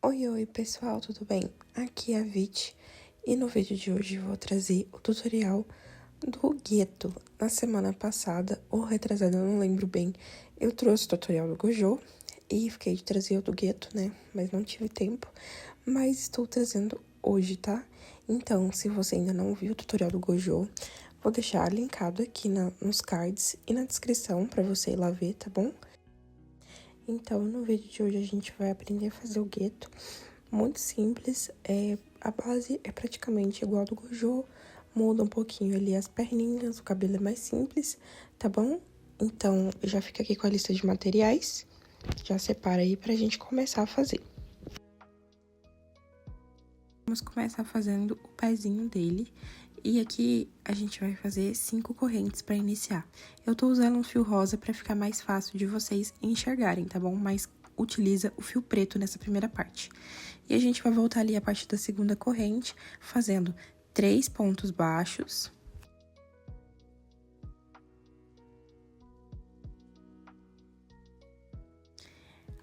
Oi, oi pessoal, tudo bem? Aqui é a Vit e no vídeo de hoje eu vou trazer o tutorial do Geto. Na semana passada, ou retrasada, eu não lembro bem, eu trouxe o tutorial do Gojo e fiquei de trazer o do Geto, né? Mas não tive tempo, mas estou trazendo hoje, tá? Então, se você ainda não viu o tutorial do Gojo, vou deixar linkado aqui nos cards e na descrição pra você ir lá ver, tá bom? Então, no vídeo de hoje a gente vai aprender a fazer o Geto. Muito simples, a base é praticamente igual ao do Gojo, muda um pouquinho ali as perninhas, o cabelo é mais simples, tá bom? Então, já fica aqui com a lista de materiais, já separa aí pra gente começar a fazer. Vamos começar fazendo o pezinho dele, e aqui a gente vai fazer 5 correntes para iniciar. Eu tô usando um fio rosa para ficar mais fácil de vocês enxergarem, tá bom? Mas utiliza o fio preto nessa primeira parte. E a gente vai voltar ali a partir da segunda corrente, fazendo 3 pontos baixos.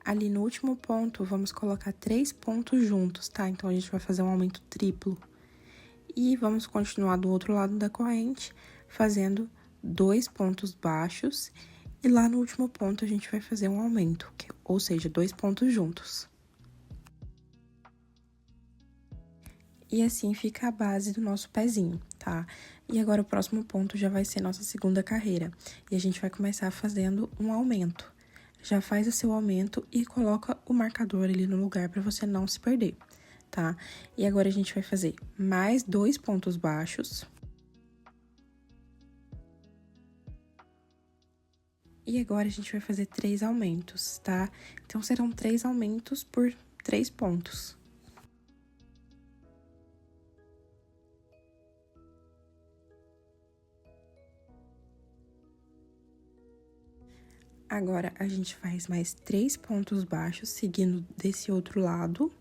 Ali no último ponto, vamos colocar 3 pontos juntos, tá? Então, a gente vai fazer um aumento triplo. E vamos continuar do outro lado da corrente, fazendo 2 pontos baixos. E lá no último ponto, a gente vai fazer um aumento, ou seja, 2 pontos juntos. E assim fica a base do nosso pezinho, tá? E agora, o próximo ponto já vai ser nossa segunda carreira. E a gente vai começar fazendo um aumento. Já faz o seu aumento e coloca o marcador ali no lugar para você não se perder, tá? E agora, a gente vai fazer mais 2 pontos baixos. E agora, a gente vai fazer 3 aumentos, tá? Então, serão 3 aumentos por 3 pontos. Agora, a gente faz mais 3 pontos baixos, seguindo desse outro lado.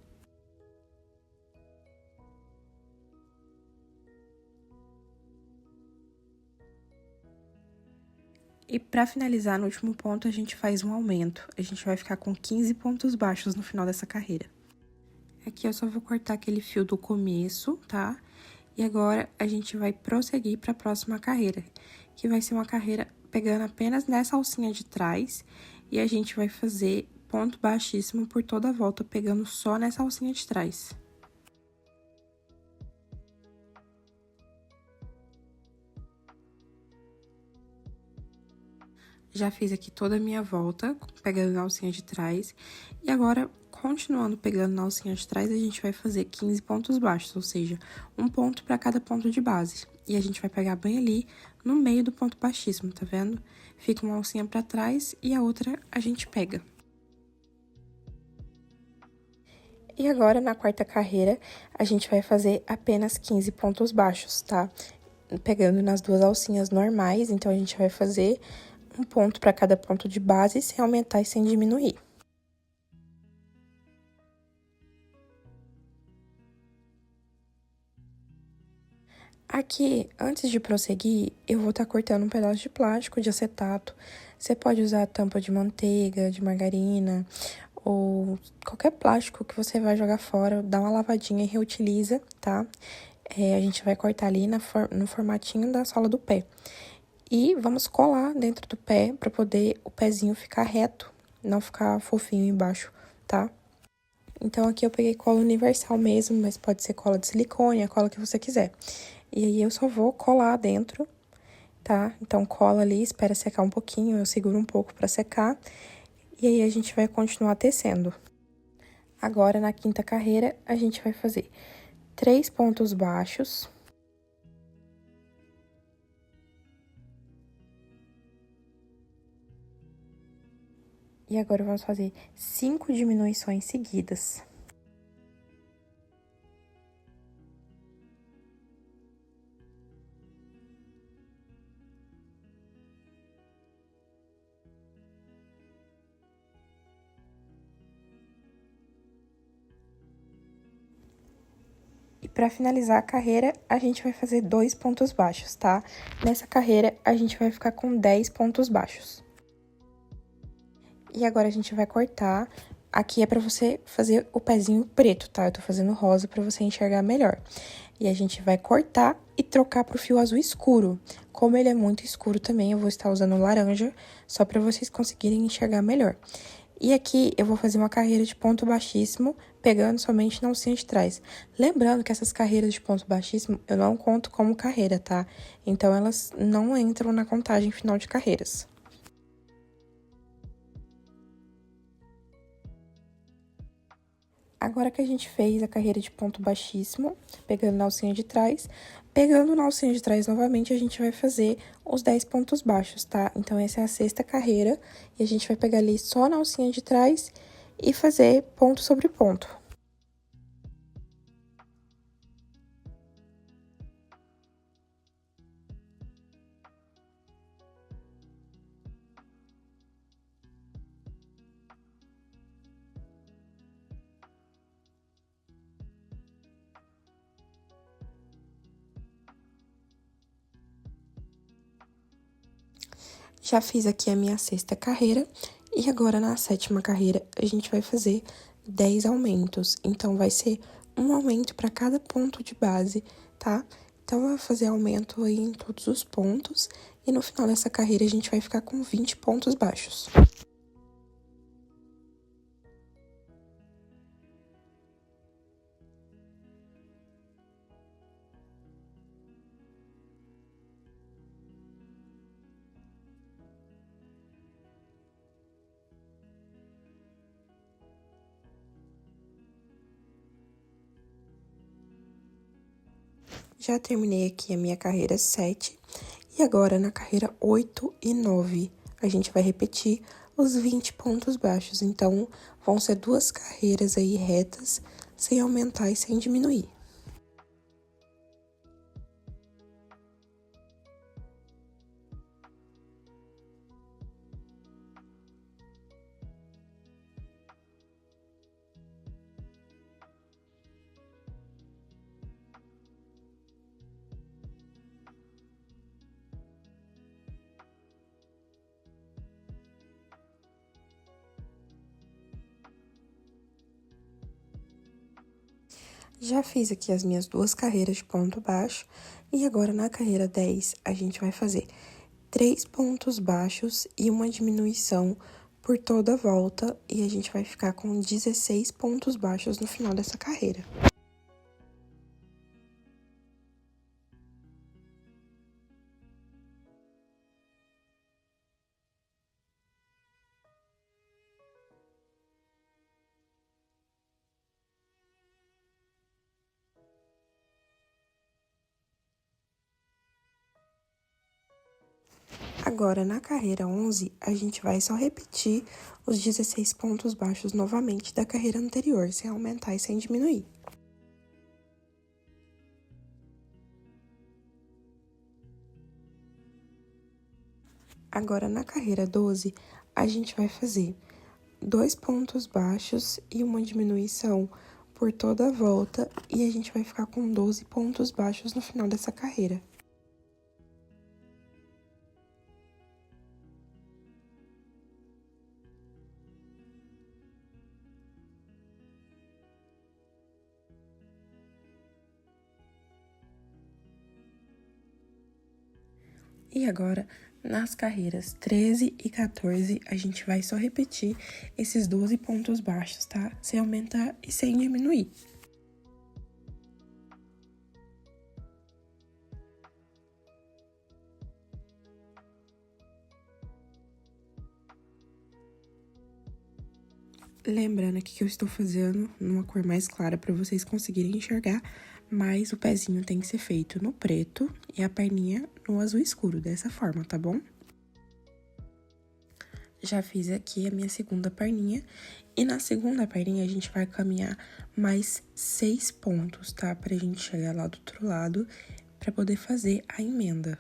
E pra finalizar, no último ponto, a gente faz um aumento. A gente vai ficar com 15 pontos baixos no final dessa carreira. Aqui eu só vou cortar aquele fio do começo, tá? E agora, a gente vai prosseguir pra próxima carreira, que vai ser uma carreira pegando apenas nessa alcinha de trás. E a gente vai fazer ponto baixíssimo por toda a volta, pegando só nessa alcinha de trás. Já fiz aqui toda a minha volta, pegando na alcinha de trás. E agora, continuando pegando na alcinha de trás, a gente vai fazer 15 pontos baixos, ou seja, um ponto para cada ponto de base. E a gente vai pegar bem ali no meio do ponto baixíssimo, tá vendo? Fica uma alcinha para trás e a outra a gente pega. E agora, na quarta carreira, a gente vai fazer apenas 15 pontos baixos, tá? Pegando nas duas alcinhas normais, então a gente vai fazer um ponto para cada ponto de base, sem aumentar e sem diminuir. Aqui, antes de prosseguir, eu vou estar cortando um pedaço de plástico de acetato. Você pode usar tampa de manteiga, de margarina, ou qualquer plástico que você vai jogar fora, dá uma lavadinha e reutiliza, tá? A gente vai cortar ali no formatinho da sola do pé. E vamos colar dentro do pé para poder o pezinho ficar reto, não ficar fofinho embaixo, tá? Então, aqui eu peguei cola universal mesmo, mas pode ser cola de silicone, a cola que você quiser. E aí, eu só vou colar dentro, tá? Então, cola ali, espera secar um pouquinho, eu seguro um pouco pra secar. E aí, a gente vai continuar tecendo. Agora, na quinta carreira, a gente vai fazer 3 pontos baixos. E agora, vamos fazer 5 diminuições seguidas. E para finalizar a carreira, a gente vai fazer 2 pontos baixos, tá? Nessa carreira, a gente vai ficar com 10 pontos baixos. E agora, a gente vai cortar aqui é pra você fazer o pezinho preto, tá? Eu tô fazendo rosa pra você enxergar melhor. E a gente vai cortar e trocar pro fio azul escuro. Como ele é muito escuro também, eu vou estar usando laranja, só pra vocês conseguirem enxergar melhor. E aqui eu vou fazer uma carreira de ponto baixíssimo, pegando somente na alcinha de trás. Lembrando que essas carreiras de ponto baixíssimo eu não conto como carreira, tá? Então, elas não entram na contagem final de carreiras. Agora que a gente fez a carreira de ponto baixíssimo, pegando na alcinha de trás, pegando na alcinha de trás novamente, a gente vai fazer os 10 pontos baixos, tá? Então, essa é a sexta carreira, e a gente vai pegar ali só na alcinha de trás e fazer ponto sobre ponto. Já fiz aqui a minha sexta carreira, e agora na sétima carreira a gente vai fazer 10 aumentos. Então, vai ser um aumento para cada ponto de base, tá? Então, eu vou fazer aumento aí em todos os pontos, e no final dessa carreira a gente vai ficar com 20 pontos baixos. Já terminei aqui a minha carreira 7, e agora na carreira 8 e 9, a gente vai repetir os 20 pontos baixos. Então, vão ser 2 carreiras aí retas, sem aumentar e sem diminuir. Já fiz aqui as minhas 2 carreiras de ponto baixo, e agora na carreira 10, a gente vai fazer 3 pontos baixos e uma diminuição por toda a volta, e a gente vai ficar com 16 pontos baixos no final dessa carreira. Agora, na carreira 11, a gente vai só repetir os 16 pontos baixos novamente da carreira anterior, sem aumentar e sem diminuir. Agora, na carreira 12, a gente vai fazer 2 pontos baixos e uma diminuição por toda a volta, e a gente vai ficar com 12 pontos baixos no final dessa carreira. E agora, nas carreiras 13 e 14, a gente vai só repetir esses 12 pontos baixos, tá? Sem aumentar e sem diminuir. Lembrando aqui que eu estou fazendo numa cor mais clara para vocês conseguirem enxergar, mas o pezinho tem que ser feito no preto e a perninha no azul escuro, dessa forma, tá bom? Já fiz aqui a minha segunda perninha, e na segunda perninha a gente vai caminhar mais 6 pontos, tá? Pra gente chegar lá do outro lado, pra poder fazer a emenda.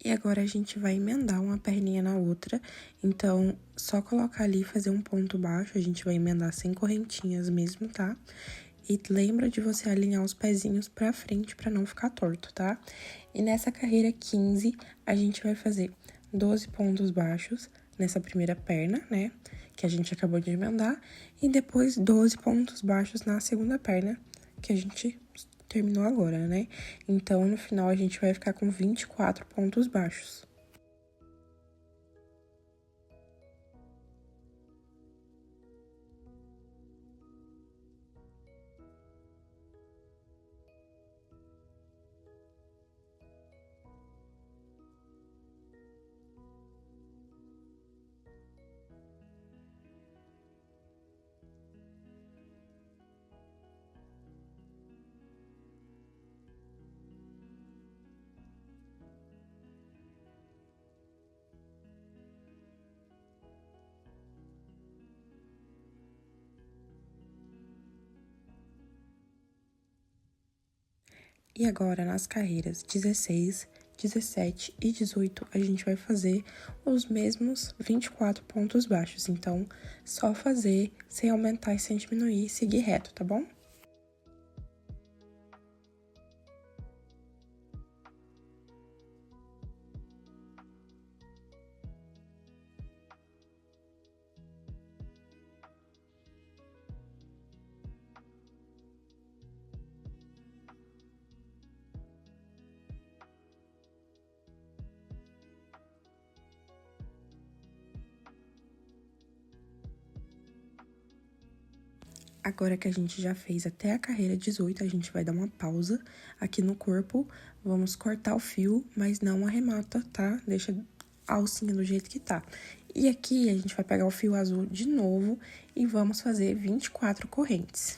E agora, a gente vai emendar uma perninha na outra, então, só colocar ali e fazer um ponto baixo, a gente vai emendar sem correntinhas mesmo, tá? E lembra de você alinhar os pezinhos pra frente pra não ficar torto, tá? E nessa carreira 15, a gente vai fazer 12 pontos baixos nessa primeira perna, né? Que a gente acabou de emendar. E depois 12 pontos baixos na segunda perna, que a gente terminou agora, né? Então, no final, a gente vai ficar com 24 pontos baixos. E agora, nas carreiras 16, 17 e 18, a gente vai fazer os mesmos 24 pontos baixos. Então, só fazer sem aumentar e sem diminuir e seguir reto, tá bom? Agora que a gente já fez até a carreira 18, a gente vai dar uma pausa aqui no corpo. Vamos cortar o fio, mas não arremata, tá? Deixa a alcinha do jeito que tá. E aqui, a gente vai pegar o fio azul de novo e vamos fazer 24 correntes.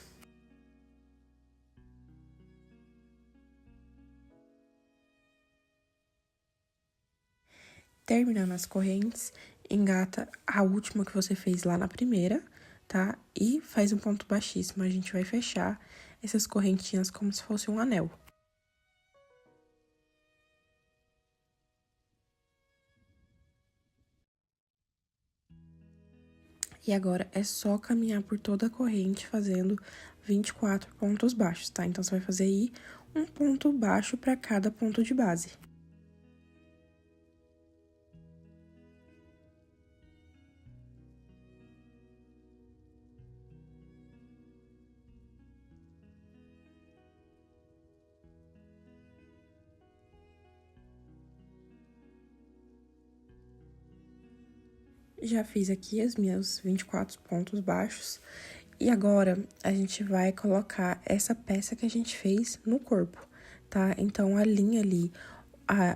Terminando as correntes, engata a última que você fez lá na primeira, tá? E faz um ponto baixíssimo. A gente vai fechar essas correntinhas como se fosse um anel. E agora, é só caminhar por toda a corrente fazendo 24 pontos baixos, tá? Então, você vai fazer aí um ponto baixo para cada ponto de base. Já fiz aqui os meus 24 pontos baixos. E agora, a gente vai colocar essa peça que a gente fez no corpo, tá? Então, alinha ali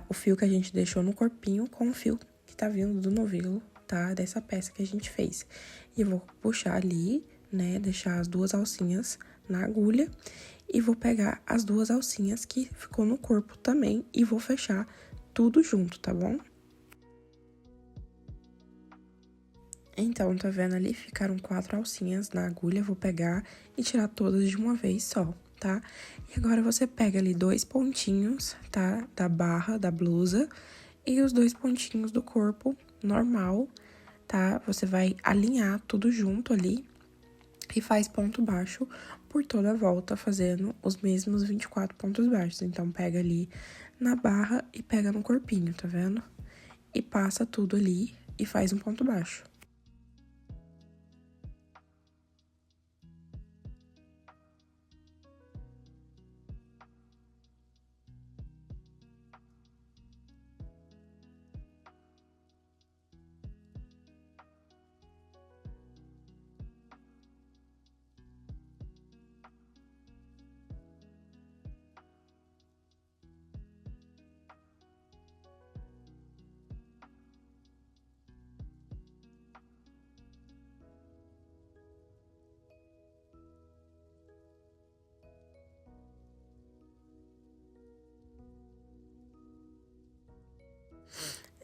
o fio que a gente deixou no corpinho com o fio que tá vindo do novelo, tá? Dessa peça que a gente fez. E eu vou puxar ali, né? Deixar as duas alcinhas na agulha. E vou pegar as duas alcinhas que ficou no corpo também e vou fechar tudo junto, tá bom? Então, tá vendo ali? Ficaram 4 alcinhas na agulha, vou pegar e tirar todas de uma vez só, tá? E agora, você pega ali 2 pontinhos, tá? Da barra da blusa e os 2 pontinhos do corpo normal, tá? Você vai alinhar tudo junto ali e faz ponto baixo por toda a volta, fazendo os mesmos 24 pontos baixos. Então, pega ali na barra e pega no corpinho, tá vendo? E passa tudo ali e faz um ponto baixo.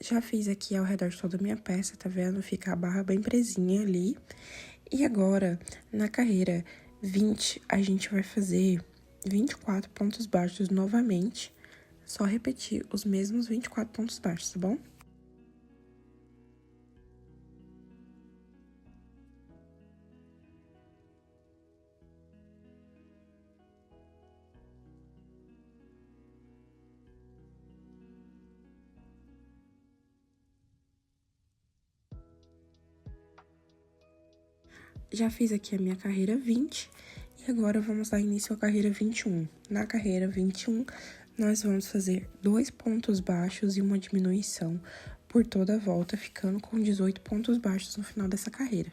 Já fiz aqui ao redor de toda a minha peça, tá vendo? Fica a barra bem presinha ali. E agora, na carreira 20, a gente vai fazer 24 pontos baixos novamente. Só repetir os mesmos 24 pontos baixos, tá bom? Já fiz aqui a minha carreira 20 e agora vamos dar início à carreira 21. Na carreira 21, nós vamos fazer 2 pontos baixos e uma diminuição por toda a volta, ficando com 18 pontos baixos no final dessa carreira.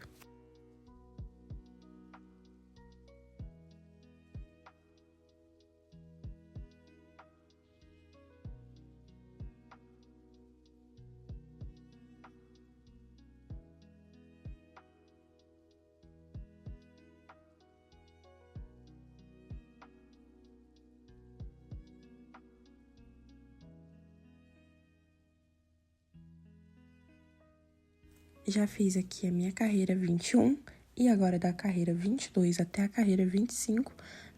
Já fiz aqui a minha carreira 21 e agora da carreira 22 até a carreira 25,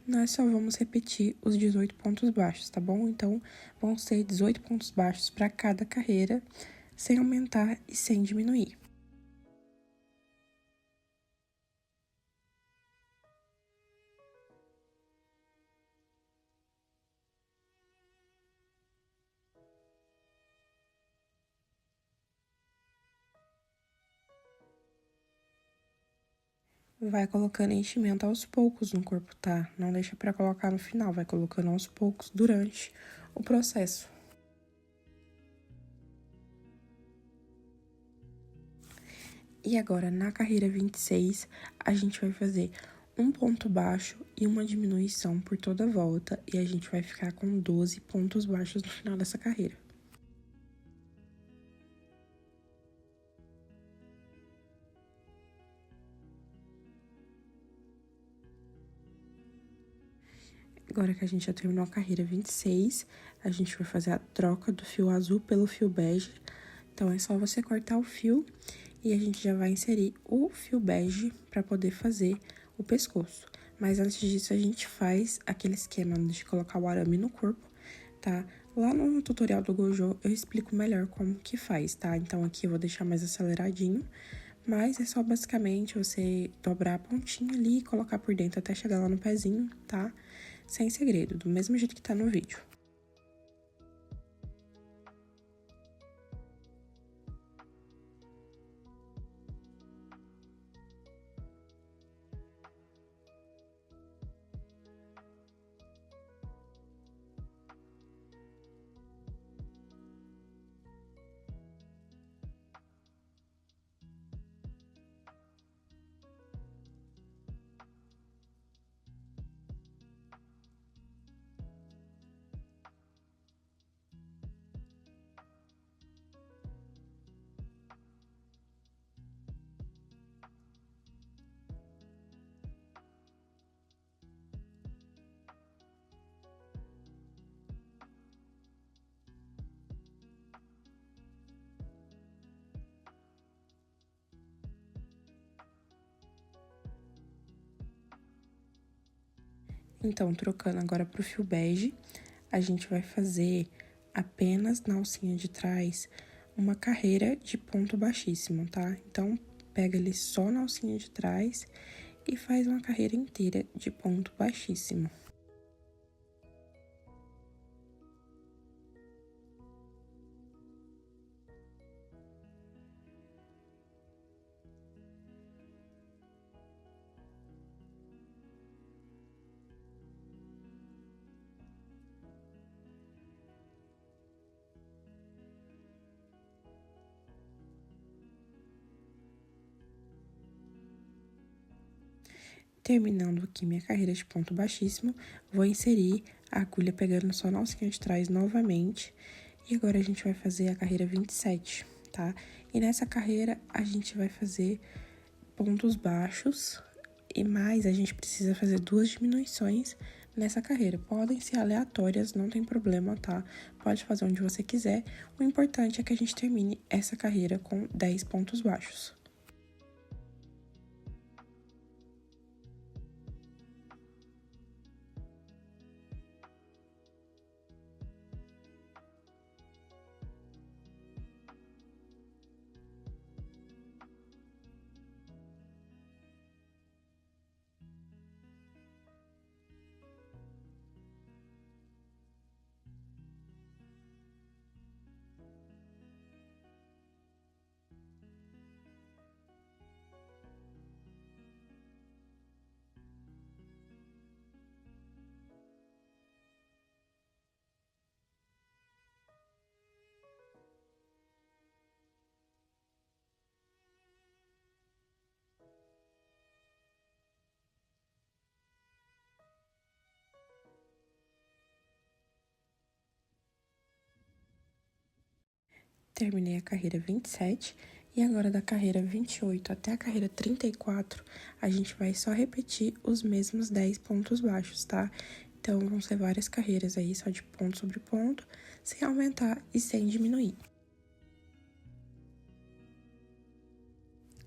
nós só vamos repetir os 18 pontos baixos, tá bom? Então, vão ser 18 pontos baixos para cada carreira, sem aumentar e sem diminuir. Vai colocando enchimento aos poucos no corpo, tá? Não deixa pra colocar no final, vai colocando aos poucos durante o processo. E agora, na carreira 26, a gente vai fazer um ponto baixo e uma diminuição por toda a volta, e a gente vai ficar com 12 pontos baixos no final dessa carreira. Agora que a gente já terminou a carreira 26, a gente vai fazer a troca do fio azul pelo fio bege. Então, é só você cortar o fio e a gente já vai inserir o fio bege para poder fazer o pescoço. Mas antes disso, a gente faz aquele esquema de colocar o arame no corpo, tá? Lá no tutorial do Gojo, eu explico melhor como que faz, tá? Então, aqui eu vou deixar mais aceleradinho, mas é só basicamente você dobrar a pontinha ali e colocar por dentro até chegar lá no pezinho, tá? Sem segredo, do mesmo jeito que tá no vídeo. Então, trocando agora pro fio bege, a gente vai fazer apenas na alcinha de trás uma carreira de ponto baixíssimo, tá? Então, pega ele só na alcinha de trás e faz uma carreira inteira de ponto baixíssimo. Terminando aqui minha carreira de ponto baixíssimo, vou inserir a agulha pegando só na alcinha de trás novamente. E agora a gente vai fazer a carreira 27, tá? E nessa carreira a gente vai fazer pontos baixos e mais a gente precisa fazer 2 diminuições nessa carreira. Podem ser aleatórias, não tem problema, tá? Pode fazer onde você quiser. O importante é que a gente termine essa carreira com 10 pontos baixos. terminei a carreira 27 e agora da carreira 28 até a carreira 34, a gente vai só repetir os mesmos 10 pontos baixos, tá? Então, vão ser várias carreiras aí, só de ponto sobre ponto, sem aumentar e sem diminuir.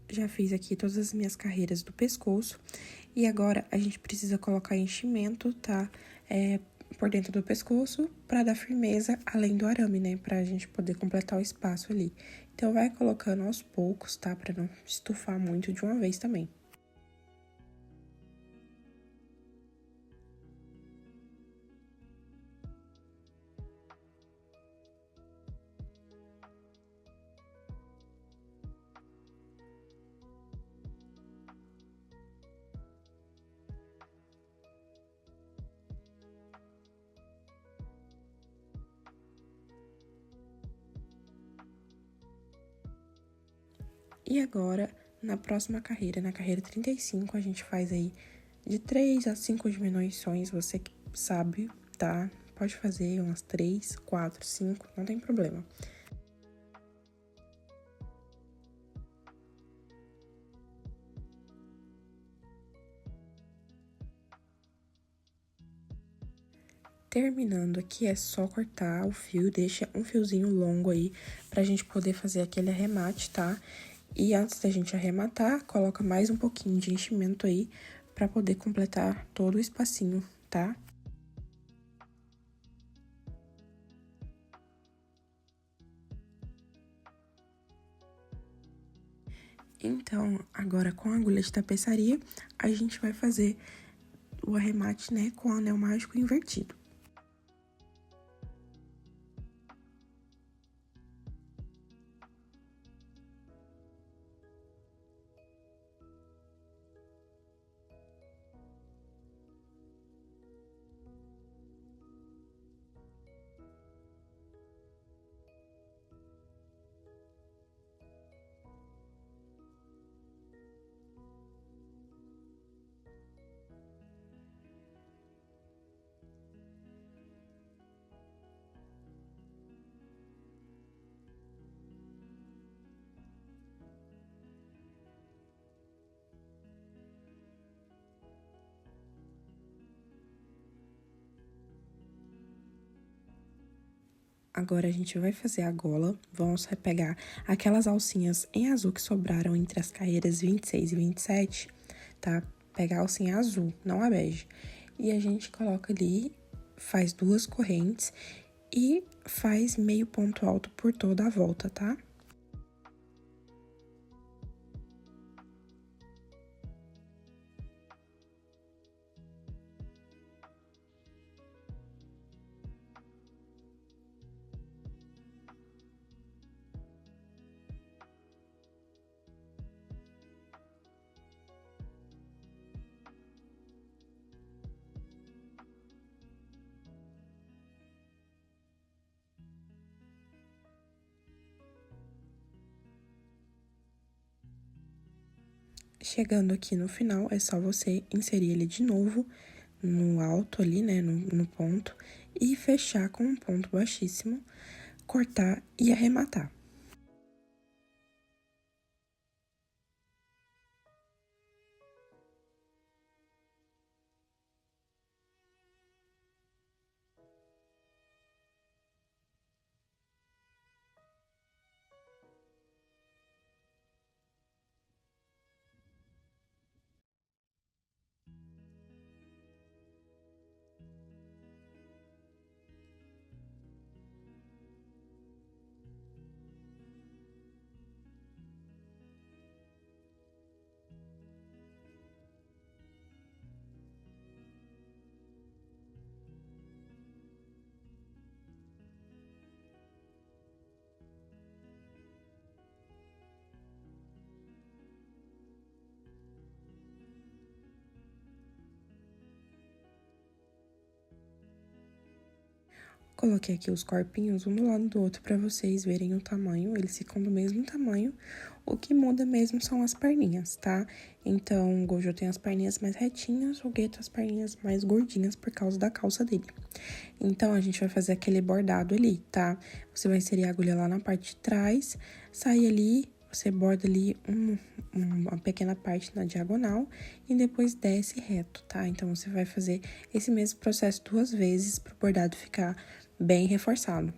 Já fiz aqui todas as minhas carreiras do pescoço e agora a gente precisa colocar enchimento, tá? Por dentro do pescoço para dar firmeza, além do arame, né? Pra gente poder completar o espaço ali. Então, vai colocando aos poucos, tá? Pra não estufar muito de uma vez também. E agora, na próxima carreira, na carreira 35, a gente faz aí de 3 a 5 diminuições, você que sabe, tá? Pode fazer umas 3, 4, 5, não tem problema. Terminando aqui, é só cortar o fio, deixa um fiozinho longo aí pra gente poder fazer aquele arremate, tá? E antes da gente arrematar, coloca mais um pouquinho de enchimento aí pra poder completar todo o espacinho, tá? Então, agora com a agulha de tapeçaria, a gente vai fazer o arremate, né, com o anel mágico invertido. Agora, a gente vai fazer a gola, vamos pegar aquelas alcinhas em azul que sobraram entre as carreiras 26 e 27, tá? Pegar a alcinha azul, não a bege. E a gente coloca ali, faz 2 correntes e faz meio ponto alto por toda a volta, tá? Chegando aqui no final, é só você inserir ele de novo no alto ali, né, no ponto, e fechar com um ponto baixíssimo, cortar e arrematar. Coloquei aqui os corpinhos um do lado do outro para vocês verem o tamanho, eles ficam do mesmo tamanho. O que muda mesmo são as perninhas, tá? Então, o Gojo tem as perninhas mais retinhas, o Geto as perninhas mais gordinhas por causa da calça dele. Então, a gente vai fazer aquele bordado ali, tá? Você vai inserir a agulha lá na parte de trás, sair ali, você borda ali uma pequena parte na diagonal e depois desce reto, tá? Então, você vai fazer esse mesmo processo 2 vezes pro bordado ficar bem reforçado.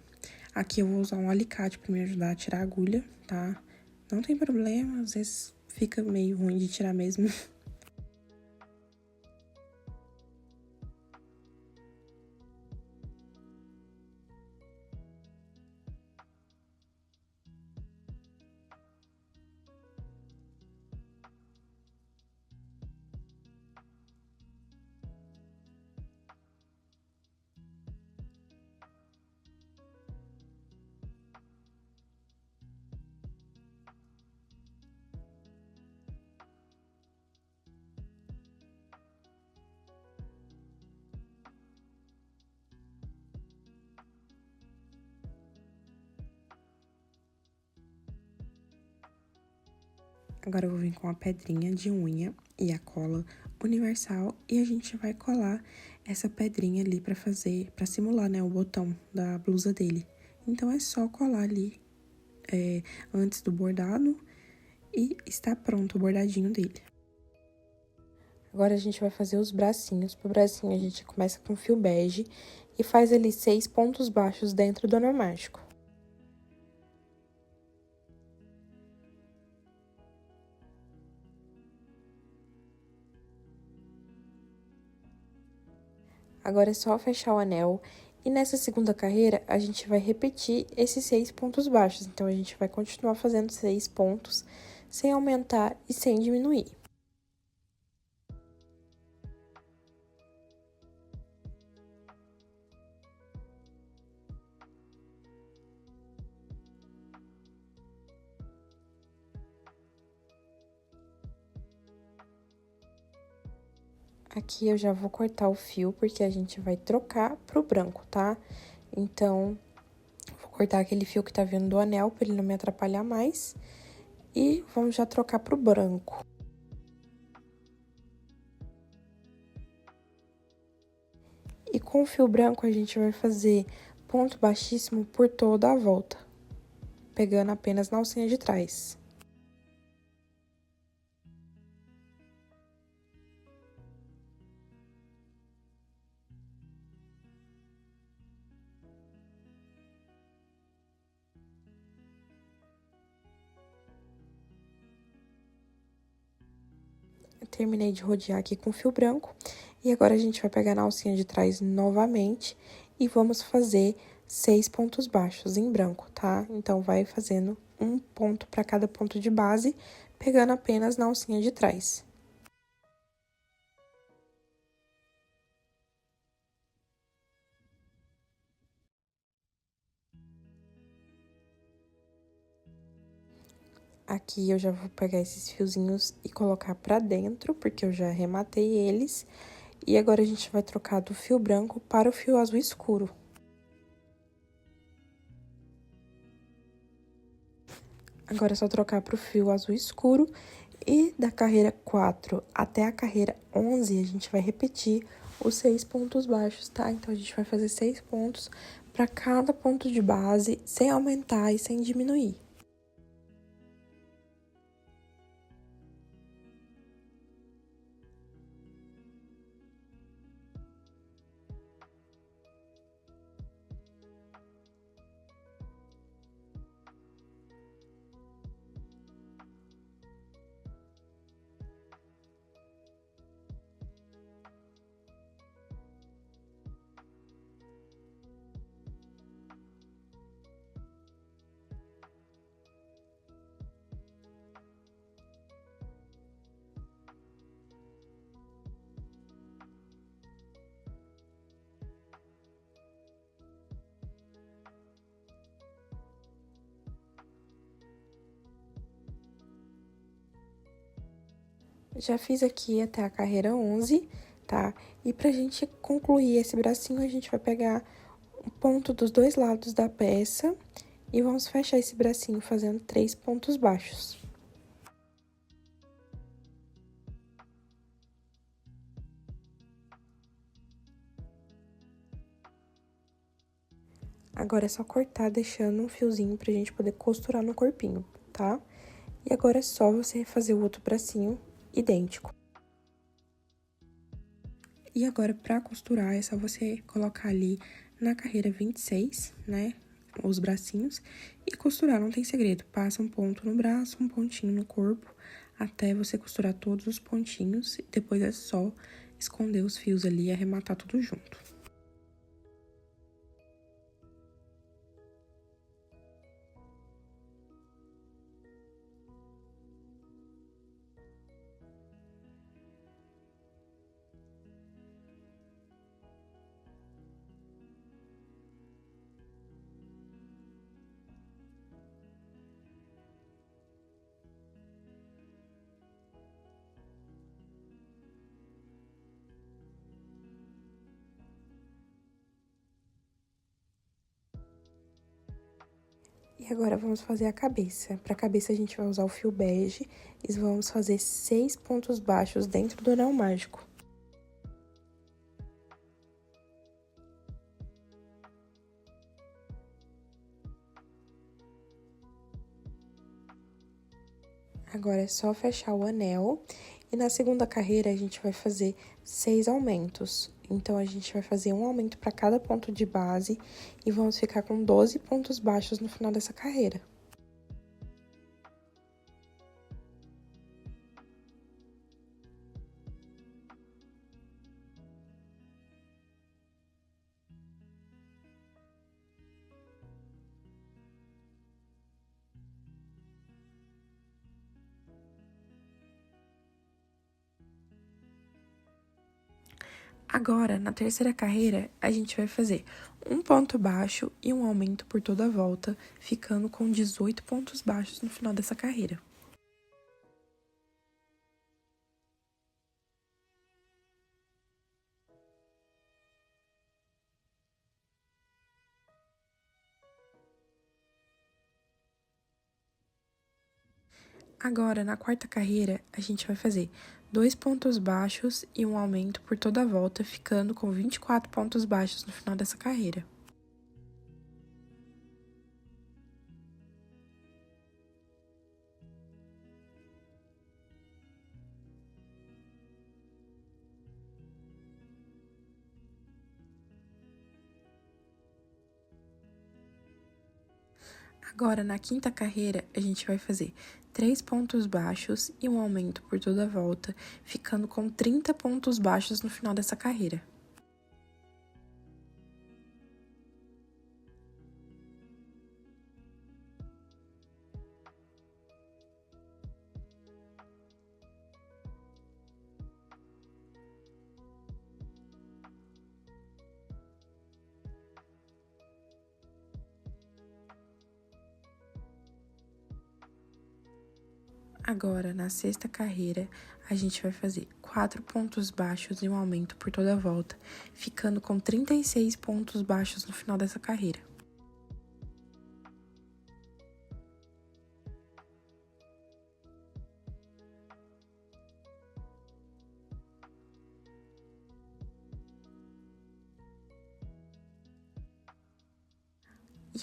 Aqui eu vou usar um alicate para me ajudar a tirar a agulha, tá? Não tem problema, às vezes fica meio ruim de tirar mesmo. Agora eu vou vir com a pedrinha de unha e a cola universal e a gente vai colar essa pedrinha ali pra simular, né, o botão da blusa dele. Então, é só colar ali antes do bordado e está pronto o bordadinho dele. Agora, a gente vai fazer os bracinhos. Pro bracinho, a gente começa com fio bege e faz ali 6 pontos baixos dentro do anel mágico. Agora é só fechar o anel e nessa segunda carreira a gente vai repetir esses 6 pontos baixos. Então, a gente vai continuar fazendo 6 pontos sem aumentar e sem diminuir. Aqui eu já vou cortar o fio, porque a gente vai trocar pro branco, tá? Então, vou cortar aquele fio que tá vindo do anel, pra ele não me atrapalhar mais. E vamos já trocar pro branco. E com o fio branco, a gente vai fazer ponto baixíssimo por toda a volta, pegando apenas na alcinha de trás. Eu terminei de rodear aqui com fio branco. E agora, a gente vai pegar na alcinha de trás novamente e vamos fazer 6 pontos baixos em branco, tá? Então, vai fazendo um ponto para cada ponto de base, pegando apenas na alcinha de trás. Aqui eu já vou pegar esses fiozinhos e colocar pra dentro, porque eu já arrematei eles. E agora, a gente vai trocar do fio branco para o fio azul escuro. Agora, é só trocar pro fio azul escuro. E da carreira 4 até a carreira 11, a gente vai repetir os 6 pontos baixos, tá? Então, a gente vai fazer 6 pontos para cada ponto de base, sem aumentar e sem diminuir. Já fiz aqui até a carreira 11, tá? E pra gente concluir esse bracinho, a gente vai pegar um ponto dos dois lados da peça e vamos fechar esse bracinho fazendo 3 pontos baixos. Agora é só cortar, deixando um fiozinho pra gente poder costurar no corpinho, tá? E agora é só você fazer o outro bracinho idêntico. E agora, pra costurar, é só você colocar ali na carreira 26, né? Os bracinhos, e costurar, não tem segredo. Passa um ponto no braço, um pontinho no corpo, até você costurar todos os pontinhos. E depois é só esconder os fios ali e arrematar tudo junto. E agora, vamos fazer a cabeça. Pra cabeça, a gente vai usar o fio bege e vamos fazer 6 pontos baixos dentro do anel mágico. Agora, é só fechar o anel. E na segunda carreira, a gente vai fazer 6 aumentos. Então, a gente vai fazer um aumento para cada ponto de base e vamos ficar com 12 pontos baixos no final dessa carreira. Agora, na terceira carreira, a gente vai fazer um ponto baixo e um aumento por toda a volta, ficando com 18 pontos baixos no final dessa carreira. Agora, na quarta carreira, a gente vai fazer 2 pontos baixos e um aumento por toda a volta, ficando com 24 pontos baixos no final dessa carreira. Agora, na quinta carreira, a gente vai fazer 3 pontos baixos e um aumento por toda a volta, ficando com 30 pontos baixos no final dessa carreira. Agora, na sexta carreira, a gente vai fazer 4 pontos baixos e um aumento por toda a volta, ficando com 36 pontos baixos no final dessa carreira.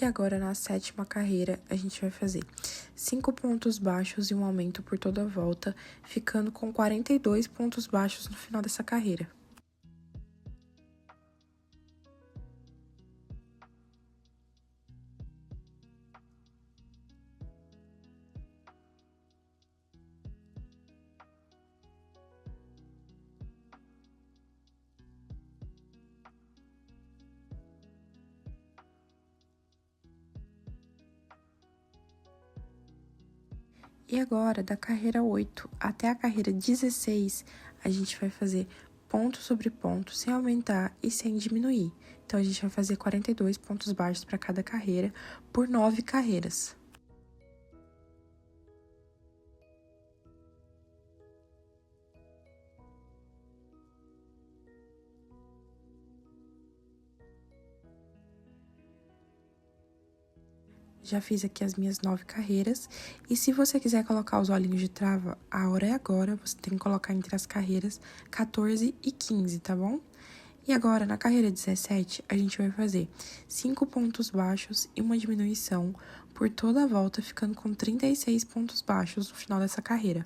E agora, na sétima carreira, a gente vai fazer 5 pontos baixos e um aumento por toda a volta, ficando com 42 pontos baixos no final dessa carreira. E agora, da carreira 8 até a carreira 16, a gente vai fazer ponto sobre ponto, sem aumentar e sem diminuir. Então, a gente vai fazer 42 pontos baixos para cada carreira, por 9 carreiras. Já fiz aqui as minhas 9 carreiras. E se você quiser colocar os olhinhos de trava, a hora é agora. Você tem que colocar entre as carreiras 14 e 15, tá bom? E agora, na carreira 17, a gente vai fazer 5 pontos baixos e uma diminuição por toda a volta, ficando com 36 pontos baixos no final dessa carreira.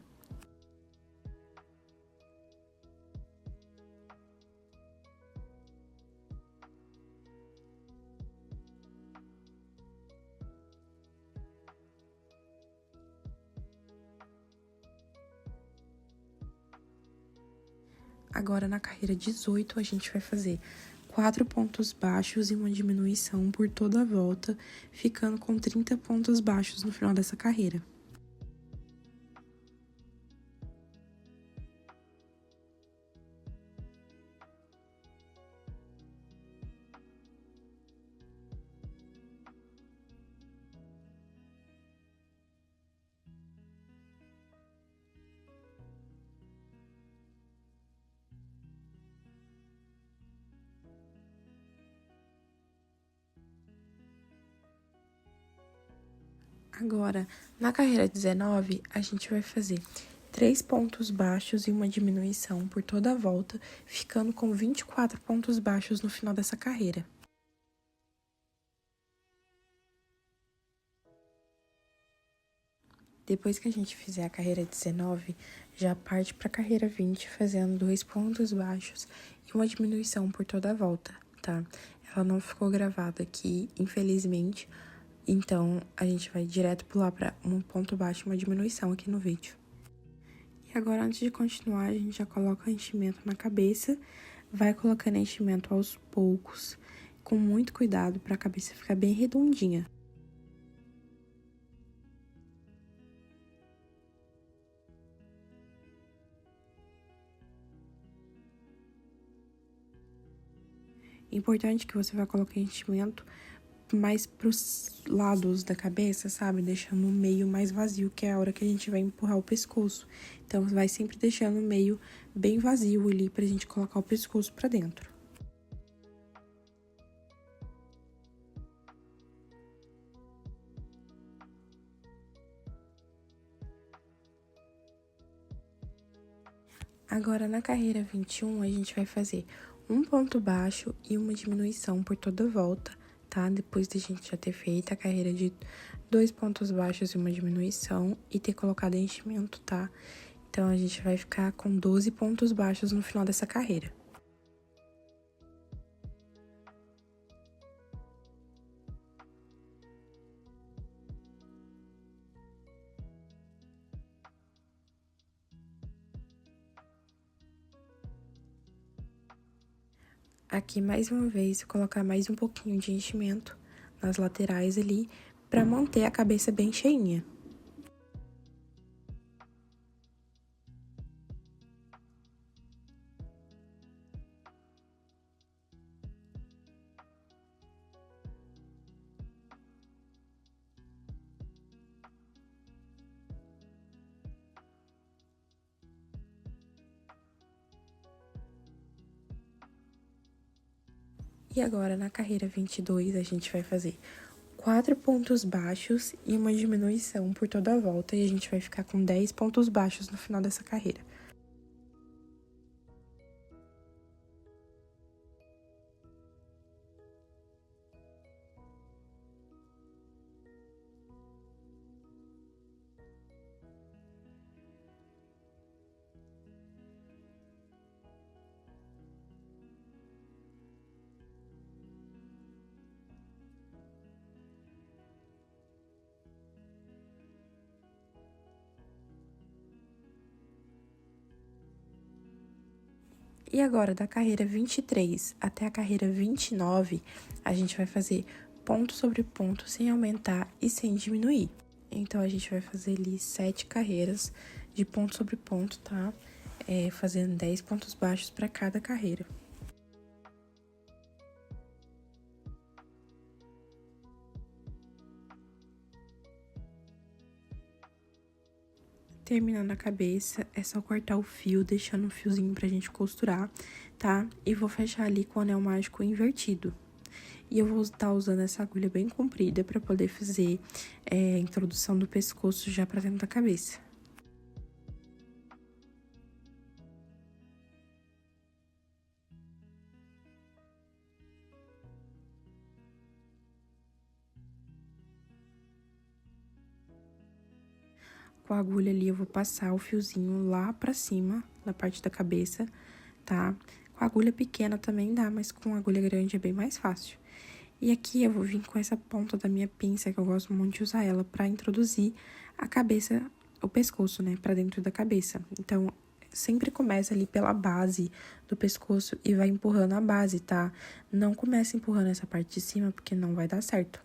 Agora, na carreira 18, a gente vai fazer 4 pontos baixos e uma diminuição por toda a volta, ficando com 30 pontos baixos no final dessa carreira. Agora, na carreira 19, a gente vai fazer 3 pontos baixos e uma diminuição por toda a volta, ficando com 24 pontos baixos no final dessa carreira. Depois que a gente fizer a carreira 19, já parte para a carreira 20, fazendo 2 pontos baixos e uma diminuição por toda a volta, tá? Ela não ficou gravada aqui, infelizmente, então a gente vai direto pular para um ponto baixo e uma diminuição aqui no vídeo. E agora, antes de continuar, a gente já coloca enchimento na cabeça, vai colocando enchimento aos poucos, com muito cuidado para a cabeça ficar bem redondinha. Importante que você vai colocar enchimento mais pros lados da cabeça, sabe? Deixando o meio mais vazio, que é a hora que a gente vai empurrar o pescoço. Então, vai sempre deixando o meio bem vazio ali pra gente colocar o pescoço pra dentro. Agora, na carreira 21, a gente vai fazer um ponto baixo e uma diminuição por toda a volta, tá? Depois da gente já ter feito a carreira de 2 pontos baixos e uma diminuição e ter colocado enchimento, tá? Então, a gente vai ficar com 12 pontos baixos no final dessa carreira. Aqui, mais uma vez, colocar mais um pouquinho de enchimento nas laterais ali, pra manter a cabeça bem cheinha. E agora, na carreira 22, a gente vai fazer 4 pontos baixos e uma diminuição por toda a volta, e a gente vai ficar com 10 pontos baixos no final dessa carreira. E agora, da carreira 23 até a carreira 29, a gente vai fazer ponto sobre ponto sem aumentar e sem diminuir. Então, a gente vai fazer ali 7 carreiras de ponto sobre ponto, tá? Fazendo 10 pontos baixos para cada carreira. Terminando a cabeça, é só cortar o fio, deixando um fiozinho pra gente costurar, tá? E vou fechar ali com o anel mágico invertido. E eu vou estar usando essa agulha bem comprida para poder fazer a introdução do pescoço já para dentro da cabeça. Com a agulha ali, eu vou passar o fiozinho lá pra cima, na parte da cabeça, tá? Com a agulha pequena também dá, mas com a agulha grande é bem mais fácil. E aqui eu vou vir com essa ponta da minha pinça, que eu gosto muito de usar ela pra introduzir a cabeça, o pescoço, né, pra dentro da cabeça. Então, sempre começa ali pela base do pescoço e vai empurrando a base, tá? Não começa empurrando essa parte de cima, porque não vai dar certo.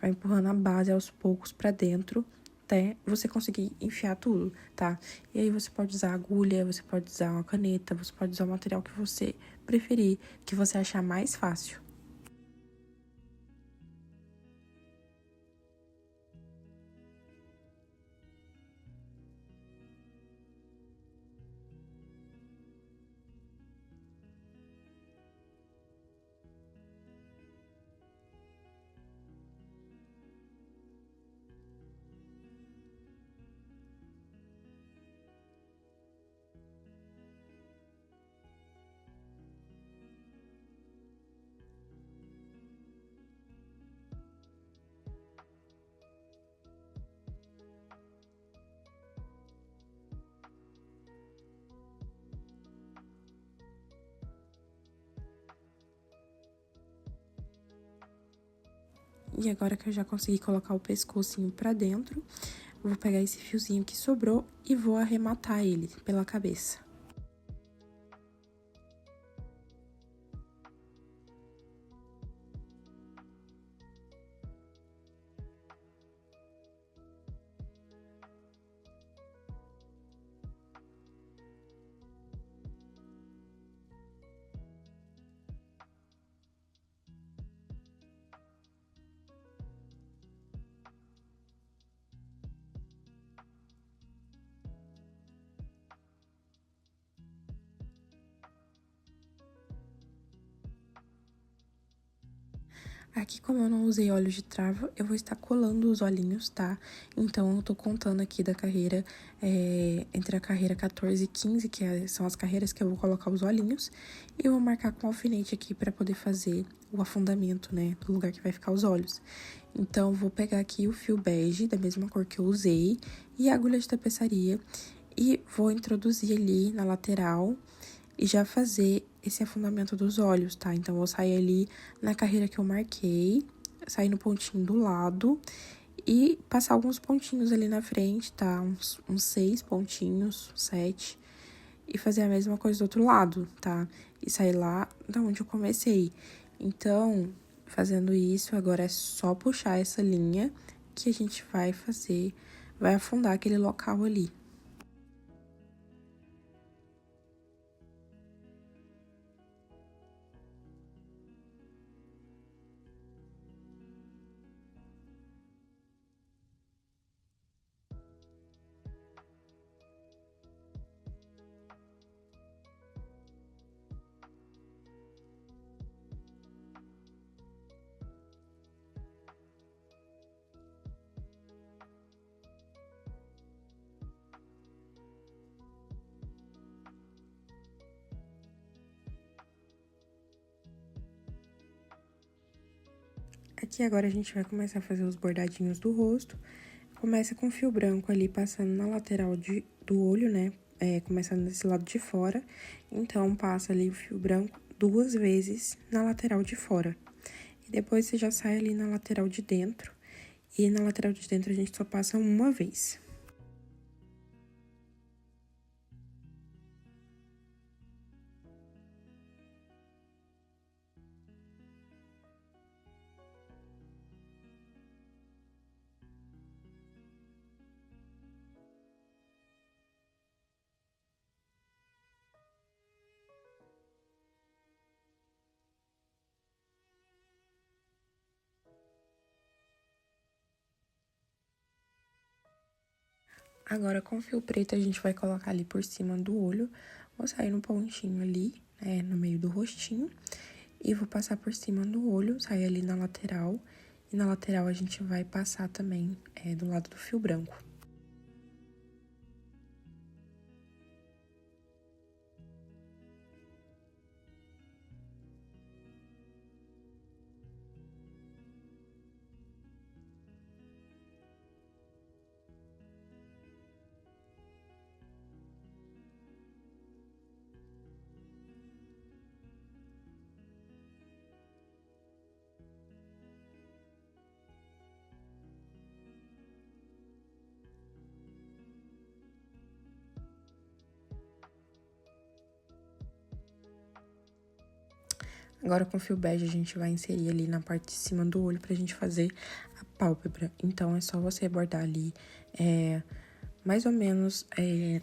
Vai empurrando a base aos poucos pra dentro, até você conseguir enfiar tudo, tá? E aí você pode usar agulha, você pode usar uma caneta, você pode usar o material que você preferir, que você achar mais fácil. E agora que eu já consegui colocar o pescocinho pra dentro, eu vou pegar esse fiozinho que sobrou e vou arrematar ele pela cabeça. Aqui, como eu não usei óleo de trava, eu vou estar colando os olhinhos, tá? Então, eu tô contando aqui da carreira, entre a carreira 14 e 15, são as carreiras que eu vou colocar os olhinhos. E eu vou marcar com alfinete aqui pra poder fazer o afundamento, né, do lugar que vai ficar os olhos. Então, vou pegar aqui o fio bege, da mesma cor que eu usei, e a agulha de tapeçaria. E vou introduzir ali na lateral e já fazer esse afundamento dos olhos, tá? Então, eu vou sair ali na carreira que eu marquei, sair no pontinho do lado e passar alguns pontinhos ali na frente, tá? Uns 6 pontinhos, 7. E fazer a mesma coisa do outro lado, tá? E sair lá da onde eu comecei. Então, fazendo isso, agora é só puxar essa linha que a gente vai fazer, vai afundar aquele local ali. Aqui agora a gente vai começar a fazer os bordadinhos do rosto. Começa com fio branco ali, passando na lateral do olho, né? Começando desse lado de fora. Então, passa ali o fio branco 2 vezes na lateral de fora. E depois você já sai ali na lateral de dentro. E na lateral de dentro a gente só passa uma vez. Agora, com fio preto, a gente vai colocar ali por cima do olho. Vou sair no pontinho ali, né, no meio do rostinho. E vou passar por cima do olho, sai ali na lateral. E na lateral a gente vai passar também do lado do fio branco. Agora, com fio bege, a gente vai inserir ali na parte de cima do olho pra gente fazer a pálpebra. Então, é só você bordar ali, mais ou menos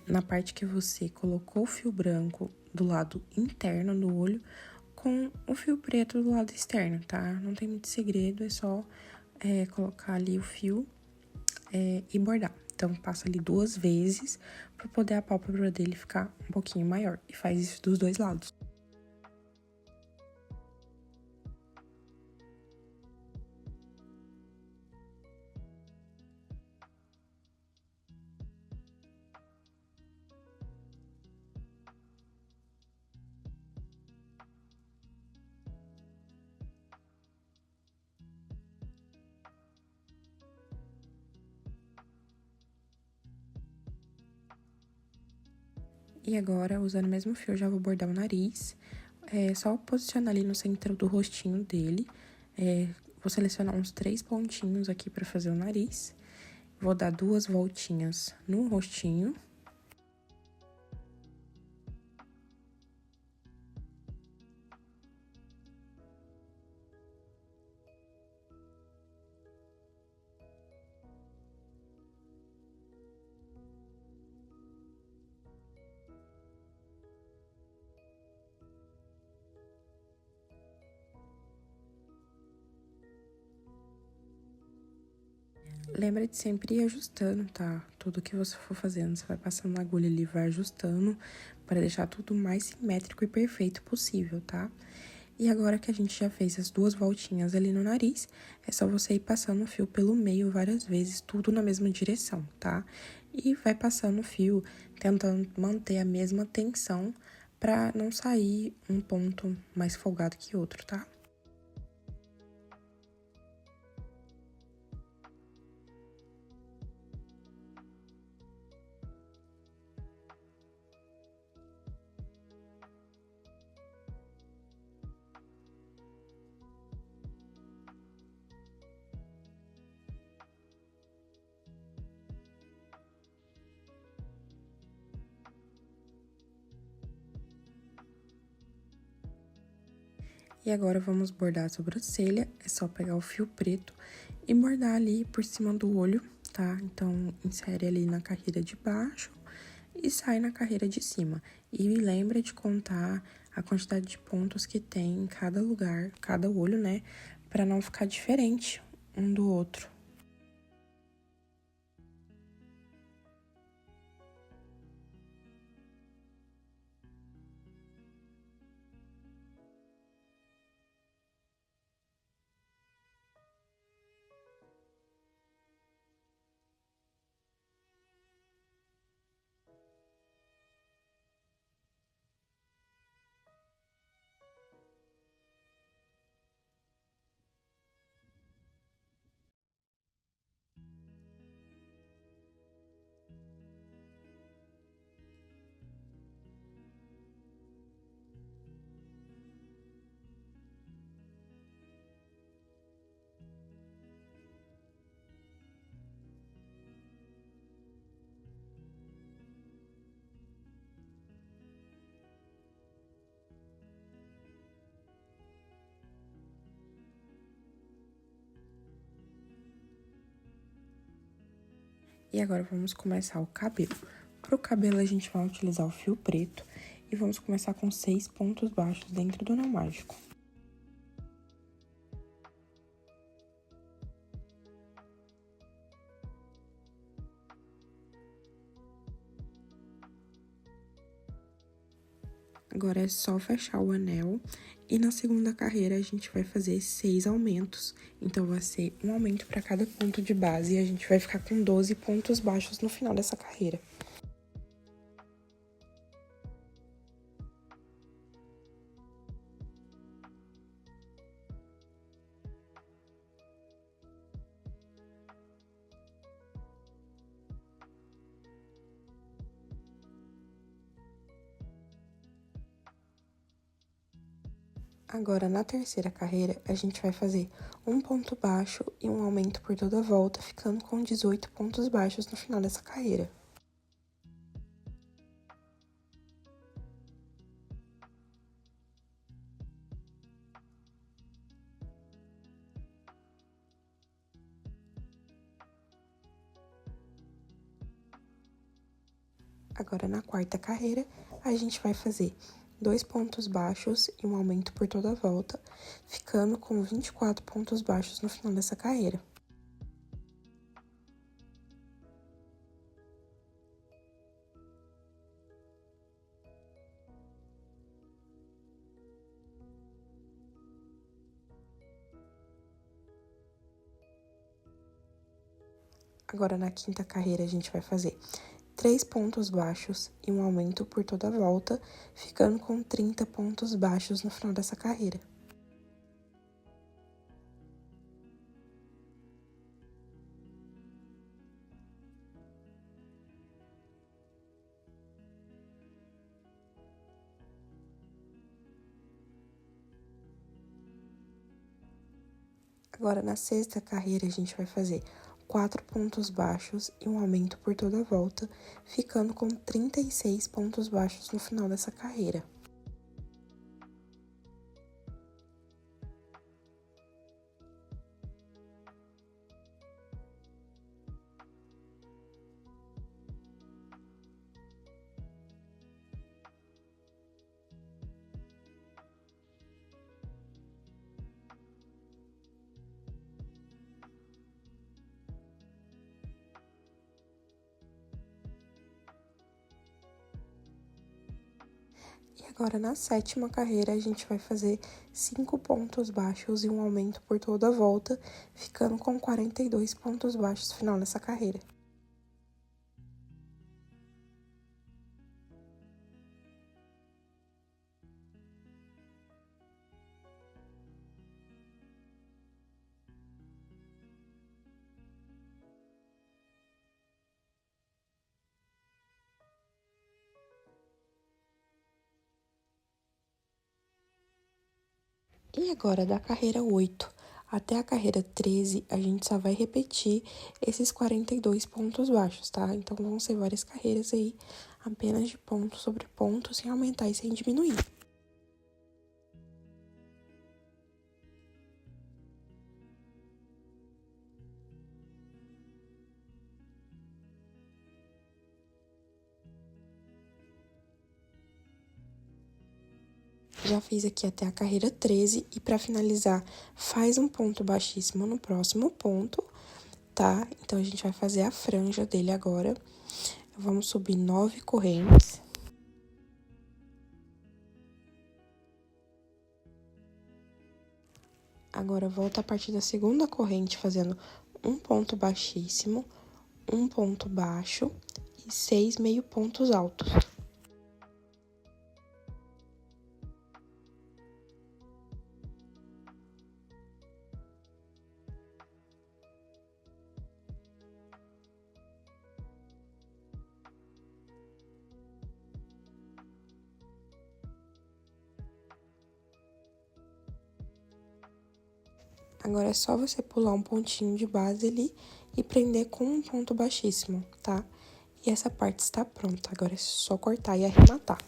na parte que você colocou o fio branco do lado interno do olho com o fio preto do lado externo, tá? Não tem muito segredo, é só colocar ali o fio e bordar. Então, passa ali 2 vezes pra poder a pálpebra dele ficar um pouquinho maior. E faz isso dos 2 lados. E agora, usando o mesmo fio, eu já vou bordar o nariz. É só posicionar ali no centro do rostinho dele. Vou selecionar uns 3 pontinhos aqui pra fazer o nariz. Vou dar 2 voltinhas no rostinho. Lembra de sempre ir ajustando, tá? Tudo que você for fazendo, você vai passando na agulha ali, vai ajustando para deixar tudo mais simétrico e perfeito possível, tá? E agora que a gente já fez as 2 voltinhas ali no nariz, é só você ir passando o fio pelo meio várias vezes, tudo na mesma direção, tá? E vai passando o fio, tentando manter a mesma tensão pra não sair um ponto mais folgado que outro, tá? E agora, vamos bordar a sobrancelha. É só pegar o fio preto e bordar ali por cima do olho, tá? Então, insere ali na carreira de baixo e sai na carreira de cima. E lembra de contar a quantidade de pontos que tem em cada lugar, cada olho, né? Pra não ficar diferente um do outro. E agora, vamos começar o cabelo. Pro cabelo, a gente vai utilizar o fio preto e vamos começar com 6 pontos baixos dentro do nó mágico. Agora é só fechar o anel. E na segunda carreira, a gente vai fazer 6 aumentos. Então, vai ser um aumento para cada ponto de base. E a gente vai ficar com 12 pontos baixos no final dessa carreira. Agora, na terceira carreira, a gente vai fazer um ponto baixo e um aumento por toda a volta, ficando com 18 pontos baixos no final dessa carreira. Agora, na quarta carreira, a gente vai fazer 2 pontos baixos e um aumento por toda a volta, ficando com 24 pontos baixos no final dessa carreira. Agora, na quinta carreira, a gente vai fazer 3 pontos baixos e um aumento por toda a volta, ficando com 30 pontos baixos no final dessa carreira. Agora, na sexta carreira, a gente vai fazer 4 pontos baixos e um aumento por toda a volta, ficando com 36 pontos baixos no final dessa carreira. E agora, na sétima carreira, a gente vai fazer 5 pontos baixos e um aumento por toda a volta, ficando com 42 pontos baixos no final dessa carreira. E agora, da carreira 8 até a carreira 13, a gente só vai repetir esses 42 pontos baixos, tá? Então, vão ser várias carreiras aí, apenas de ponto sobre ponto, sem aumentar e sem diminuir. Já fiz aqui até a carreira 13 e para finalizar, faz um ponto baixíssimo no próximo ponto, tá? Então, a gente vai fazer a franja dele agora. Vamos subir 9 correntes. Agora, volta a partir da segunda corrente, fazendo um ponto baixíssimo, um ponto baixo e 6 meio pontos altos. Agora é só você pular um pontinho de base ali e prender com um ponto baixíssimo, tá? E essa parte está pronta, agora é só cortar e arrematar.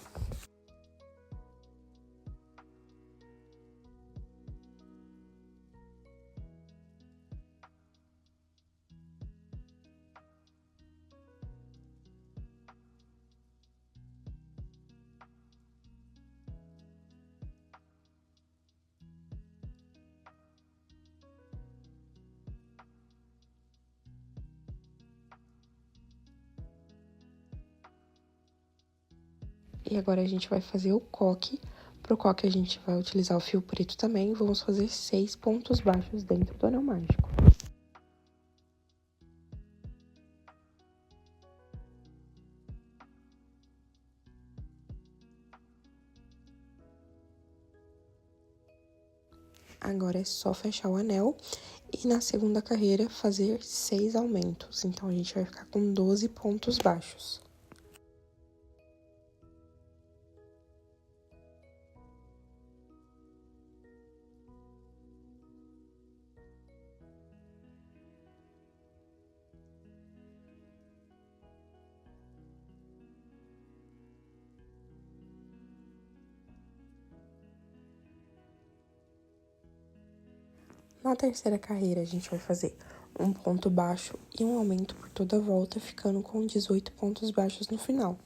E agora a gente vai fazer o coque. Pro coque a gente vai utilizar o fio preto também. Vamos fazer 6 pontos baixos dentro do anel mágico. Agora é só fechar o anel e na segunda carreira fazer 6 aumentos. Então, a gente vai ficar com 12 pontos baixos. Na terceira carreira, a gente vai fazer um ponto baixo e um aumento por toda a volta, ficando com 18 pontos baixos no final.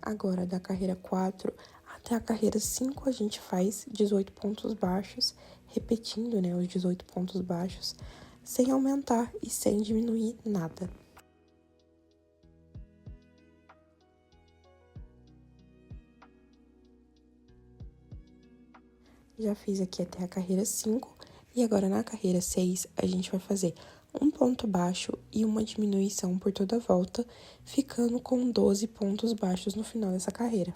Agora, da carreira 4 até a carreira 5, a gente faz 18 pontos baixos, repetindo, né, os 18 pontos baixos, sem aumentar e sem diminuir nada. Já fiz aqui até a carreira 5, e agora na carreira 6, a gente vai fazer um ponto baixo e uma diminuição por toda a volta, ficando com 12 pontos baixos no final dessa carreira.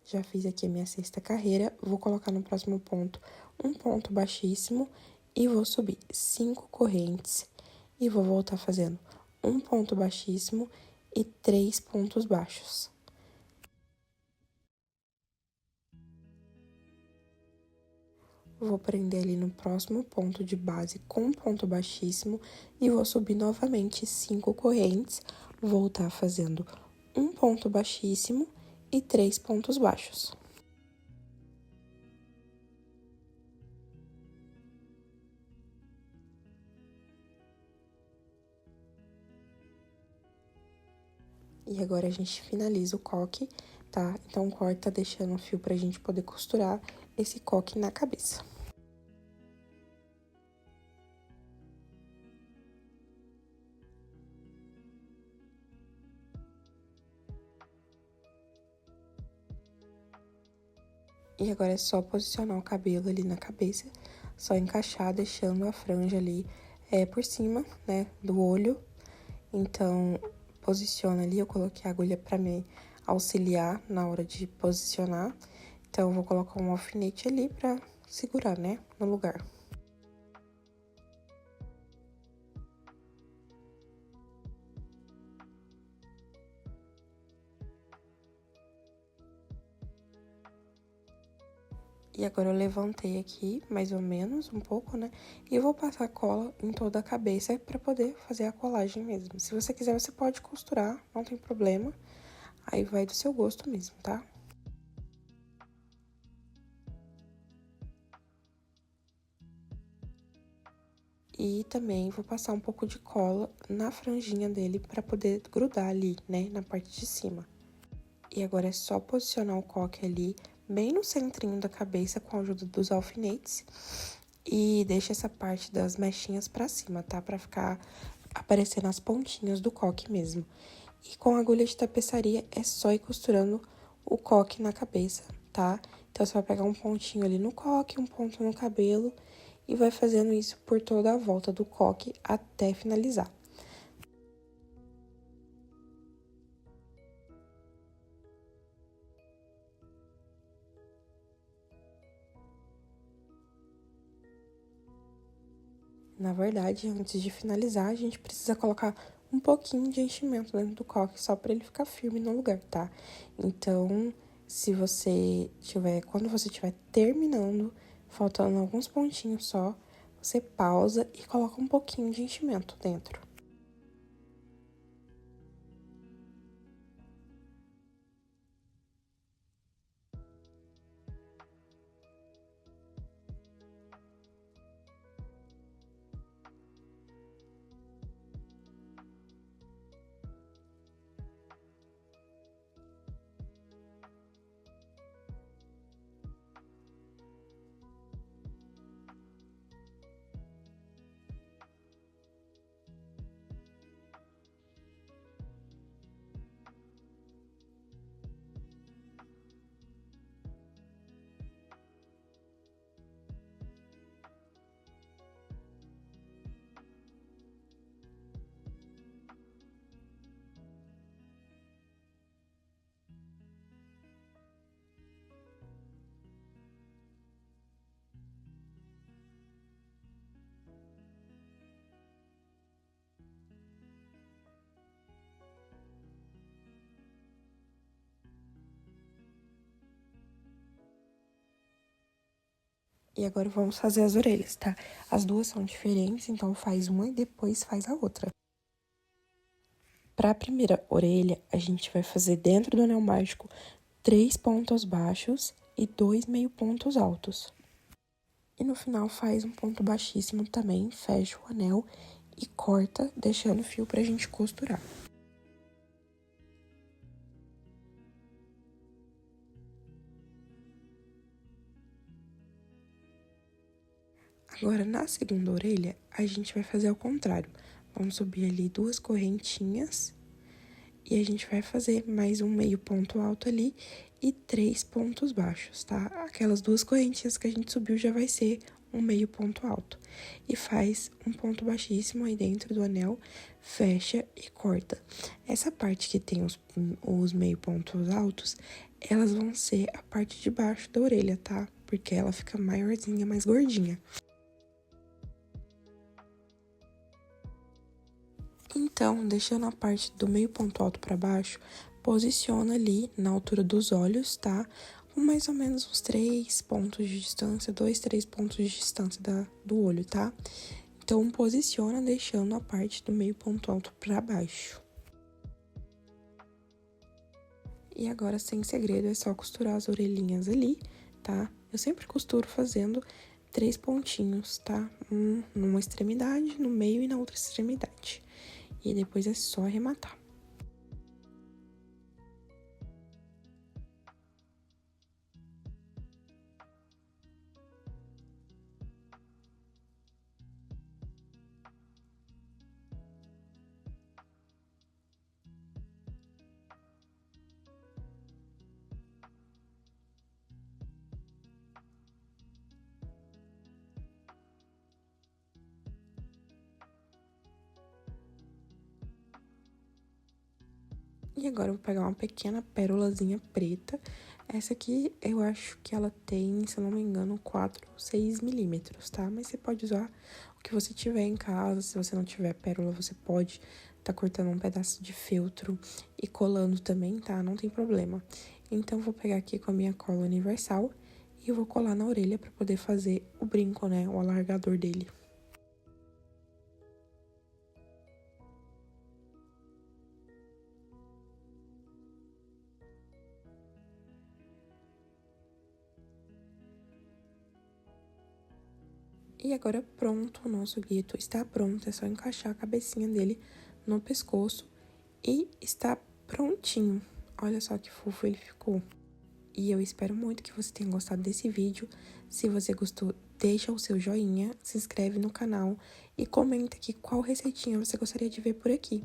Já fiz aqui a minha sexta carreira, vou colocar no próximo ponto um ponto baixíssimo e vou subir 5 correntes e vou voltar fazendo um ponto baixíssimo e 3 pontos baixos. Vou prender ali no próximo ponto de base com um ponto baixíssimo e vou subir novamente 5 correntes, voltar fazendo um ponto baixíssimo e 3 pontos baixos. E agora a gente finaliza o coque, tá? Então, corta deixando o fio pra gente poder costurar esse coque na cabeça. E agora é só posicionar o cabelo ali na cabeça, só encaixar, deixando a franja ali por cima, né, do olho. Então, posiciona ali, eu coloquei a agulha pra me auxiliar na hora de posicionar. Então, eu vou colocar um alfinete ali pra segurar, né, no lugar. E agora eu levantei aqui, mais ou menos, um pouco, né? E vou passar cola em toda a cabeça pra poder fazer a colagem mesmo. Se você quiser, você pode costurar, não tem problema. Aí vai do seu gosto mesmo, tá? E também vou passar um pouco de cola na franjinha dele pra poder grudar ali, né? Na parte de cima. E agora é só posicionar o coque ali, bem no centrinho da cabeça, com a ajuda dos alfinetes. E deixa essa parte das mechinhas pra cima, tá? Pra ficar aparecendo as pontinhas do coque mesmo. E com a agulha de tapeçaria, é só ir costurando o coque na cabeça, tá? Então, você vai pegar um pontinho ali no coque, um ponto no cabelo, e vai fazendo isso por toda a volta do coque até finalizar. Na verdade, antes de finalizar, a gente precisa colocar um pouquinho de enchimento dentro do coque, só para ele ficar firme no lugar, tá? Então, se você tiver, quando você estiver terminando, faltando alguns pontinhos só, você pausa e coloca um pouquinho de enchimento dentro. E agora vamos fazer as orelhas, tá? As duas são diferentes, então faz uma e depois faz a outra. Para a primeira orelha, a gente vai fazer dentro do anel mágico 3 pontos baixos e 2 meio pontos altos. E no final faz um ponto baixíssimo também, fecha o anel e corta, deixando o fio pra gente costurar. Agora, na segunda orelha, a gente vai fazer ao contrário. Vamos subir ali 2 correntinhas e a gente vai fazer mais um meio ponto alto ali e 3 pontos baixos, tá? Aquelas 2 correntinhas que a gente subiu já vai ser um meio ponto alto. E faz um ponto baixíssimo aí dentro do anel, fecha e corta. Essa parte que tem os meio pontos altos, elas vão ser a parte de baixo da orelha, tá? Porque ela fica maiorzinha, mais gordinha. Então, deixando a parte do meio ponto alto para baixo, posiciona ali na altura dos olhos, tá? Com mais ou menos uns 3 pontos de distância, 2, 3 pontos de distância do olho, tá? Então, posiciona deixando a parte do meio ponto alto para baixo. E agora, sem segredo, é só costurar as orelhinhas ali, tá? Eu sempre costuro fazendo 3 pontinhos, tá? Um numa extremidade, no meio e na outra extremidade. E depois é só arrematar. E agora eu vou pegar uma pequena pérolazinha preta. Essa aqui eu acho que ela tem, se eu não me engano, 4 ou 6 milímetros, tá? Mas você pode usar o que você tiver em casa. Se você não tiver pérola, você pode tá cortando um pedaço de feltro e colando também, tá? Não tem problema. Então, eu vou pegar aqui com a minha cola universal e eu vou colar na orelha pra poder fazer o brinco, né? O alargador dele. E agora pronto, o nosso gueto está pronto, é só encaixar a cabecinha dele no pescoço e está prontinho. Olha só que fofo ele ficou. E eu espero muito que você tenha gostado desse vídeo. Se você gostou, deixa o seu joinha, se inscreve no canal e comenta aqui qual receitinha você gostaria de ver por aqui.